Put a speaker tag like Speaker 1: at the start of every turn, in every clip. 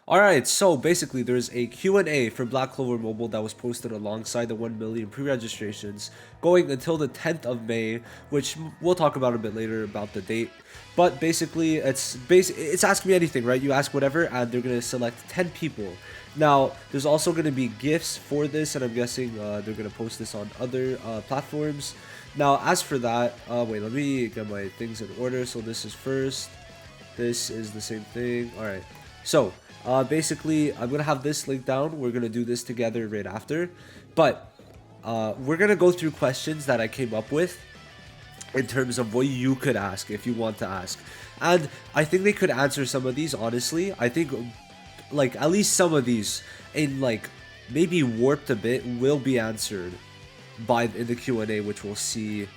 Speaker 1: Alright, so basically there's a Q&A for Black Clover Mobile that was posted alongside the 1 million pre-registrations going until the 10th of May, which we'll talk about a bit later about the date. But basically it's Ask Me Anything, right? You ask whatever and they're going to select 10 people. Now, there's also going to be gifts for this, and I'm guessing they're going to post this on other platforms. Now, as for that, wait, let me get my things in order. So this is first. This is the same thing. All right. So, basically, I'm going to have this link down. We're going to do this together right after. But we're going to go through questions that I came up with in terms of what you could ask if you want to ask. And I think they could answer some of these, honestly. I think, like, at least some of these, in, like, maybe warped a bit, will be answered by in the Q&A, which we'll see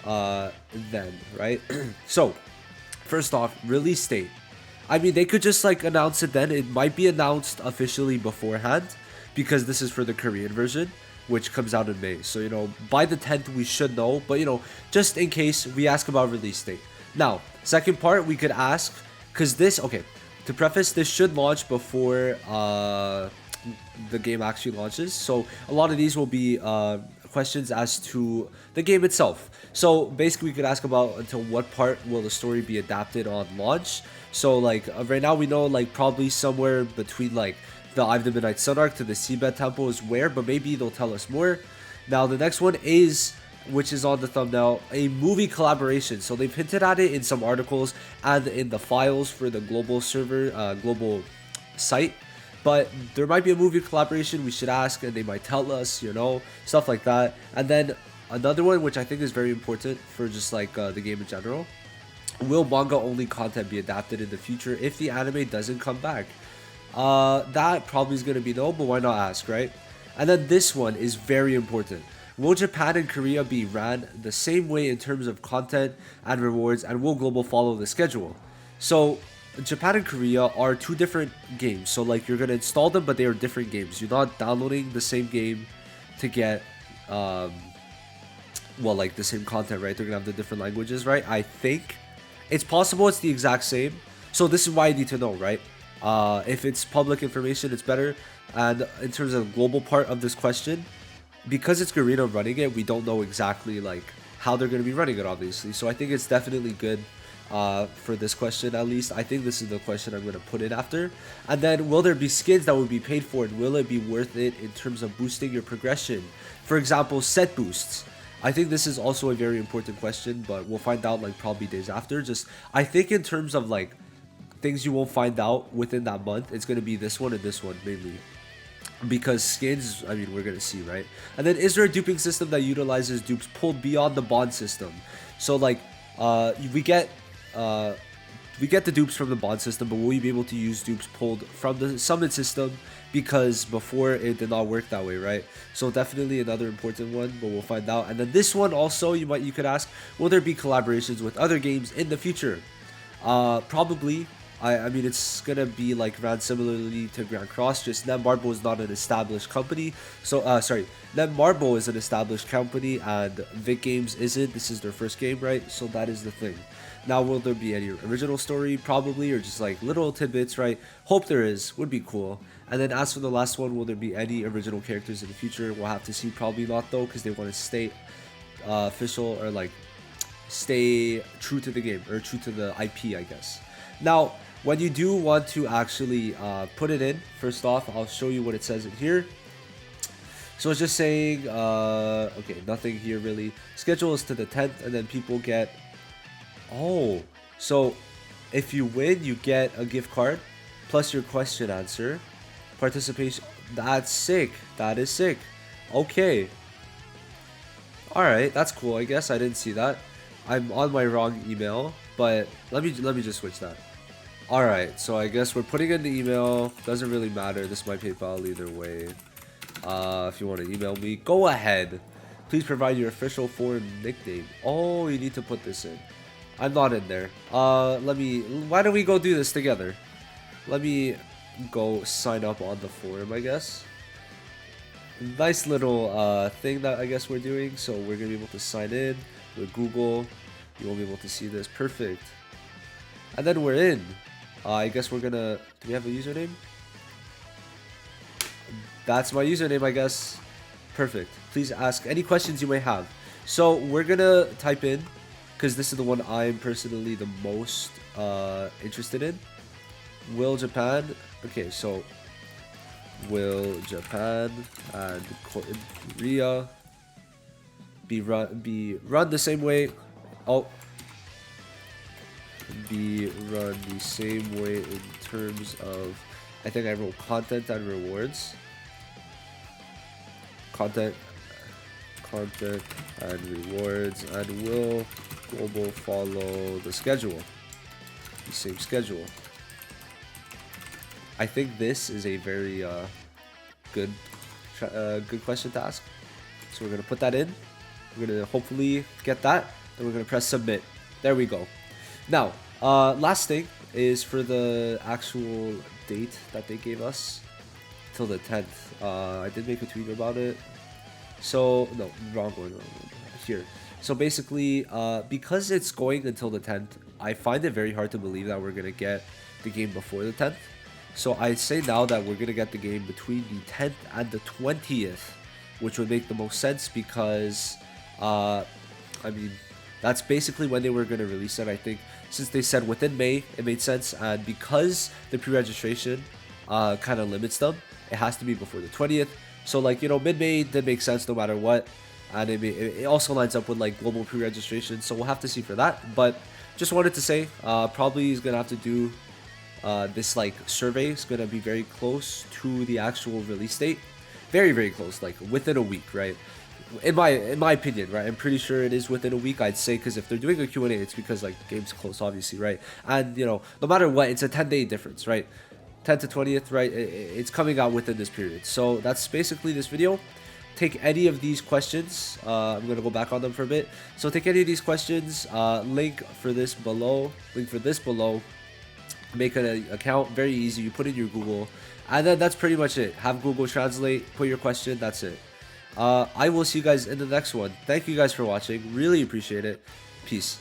Speaker 1: then, right? So, first off, release date. I mean, they could just like announce it then. It might be announced officially beforehand because this is for the Korean version, which comes out in May. So, by the 10th, we should know. But, just in case, we ask about release date. Now, second part, we could ask, because this, okay, to preface, this should launch before the game actually launches. So, a lot of these will be questions as to the game itself. So basically we could ask about until what part will the story be adapted on launch. So like right now we know like probably somewhere between like the Eye of the Midnight Sun arc to the Seabed Temple is where, but maybe they'll tell us more. Now the next one is, which is on the thumbnail, a movie collaboration. So they've hinted at it in some articles and in the files for the global server, global site. But there might be a movie collaboration, we should ask, and they might tell us, stuff like that. And then another one, which I think is very important for just like the game in general. Will manga only content be adapted in the future if the anime doesn't come back? That probably is going to be no, but why not ask, right? And then this one is very important. Will Japan and Korea be ran the same way in terms of content and rewards, and will Global follow the schedule? So Japan and Korea are two different games. So like you're gonna install them, but they are different games. You're not downloading the same game to get like the same content, right? They're gonna have the different languages, right? I think it's possible it's the exact same. So this is why I need to know, right? If it's public information, it's better. And in terms of the global part of this question, because it's Garena running it, we don't know exactly like how they're gonna be running it, obviously. So I think it's definitely good for this question. At least I think this is the question I'm going to put in after. And then, will there be skins that would be paid for, and will it be worth it in terms of boosting your progression? For example, set boosts. I think this is also a very important question, but we'll find out like probably days after. Just I think in terms of like things you won't find out within that month, it's going to be this one and this one mainly, because skins, I mean, we're gonna see, right? And then, is there a duping system that utilizes dupes pulled beyond the bond system? So like we get the dupes from the bond system, but will we be able to use dupes pulled from the summon system? Because before it did not work that way, right? So definitely another important one, but we'll find out. And then this one also, you could ask, will there be collaborations with other games in the future? Probably. I mean, it's gonna be like ran similarly to Grand Cross, just Netmarble is not an established company. So, Netmarble is an established company and Vic Games isn't. This is their first game, right? So that is the thing. Now, will there be any original story? Probably, or just like little tidbits, right? Hope there is, would be cool. And then as for the last one, will there be any original characters in the future? We'll have to see, probably not though, because they want to stay official, or like stay true to the game, or true to the IP, I guess. Now, when you do want to actually put it in, first off, I'll show you what it says in here. So it's just saying, okay, nothing here really. Schedule is to the 10th, and then people get, oh, so if you win, you get a gift card, plus your question answer, participation. That's sick. That is sick. Okay. Alright, that's cool, I guess. I didn't see that. I'm on my wrong email, but let me just switch that. Alright, so I guess we're putting in the email. Doesn't really matter. This is my PayPal either way. If you want to email me, go ahead. Please provide your official foreign nickname. Oh, you need to put this in. I'm not in there. Why don't we go do this together? Let me go sign up on the forum, I guess. Nice little thing that I guess we're doing. So we're going to be able to sign in with Google. You won't be able to see this. Perfect. And then we're in. I guess we're gonna... Do we have a username? That's my username, I guess. Perfect. Please ask any questions you may have. So we're gonna type in, because this is the one I'm personally the most interested in. Will Japan? Okay, so will Japan and Korea be run the same way? Oh, be run the same way in terms of, I think I wrote content and rewards. Content and rewards, and will global follow the schedule, the same schedule. I think this is a very good question to ask. So we're gonna put that in. We're gonna hopefully get that. Then we're gonna press submit. There we go. Now, last thing is for the actual date that they gave us, till the 10th. I did make a tweet about it. So no, wrong one. Here. So basically, because it's going until the 10th, I find it very hard to believe that we're gonna get the game before the 10th. So I say now that we're gonna get the game between the 10th and the 20th, which would make the most sense because, I mean, that's basically when they were gonna release it. I think since they said within May, it made sense, and because the pre-registration kind of limits them, it has to be before the 20th. So like, you know, mid-May did make sense no matter what, and it also lines up with like global pre-registration. So we'll have to see for that. But just wanted to say, probably is gonna have to do. This like survey is gonna be very close to the actual release date, very close, like within a week, right? In my opinion, right? I'm pretty sure it is within a week, I'd say, because if they're doing a Q&A, it's because like the game's close, obviously, right? And you know, no matter what, it's a 10-day difference, right? 10th to 20th, right? It's coming out within this period. So that's basically this video. Take any of these questions. I'm gonna go back on them for a bit. So take any of these questions. Link for this below. Make an account, very easy. You put in your Google, and then that's pretty much it. Have Google Translate, put your question, that's it. I will see you guys in the next one. Thank you guys for watching, really appreciate it. Peace.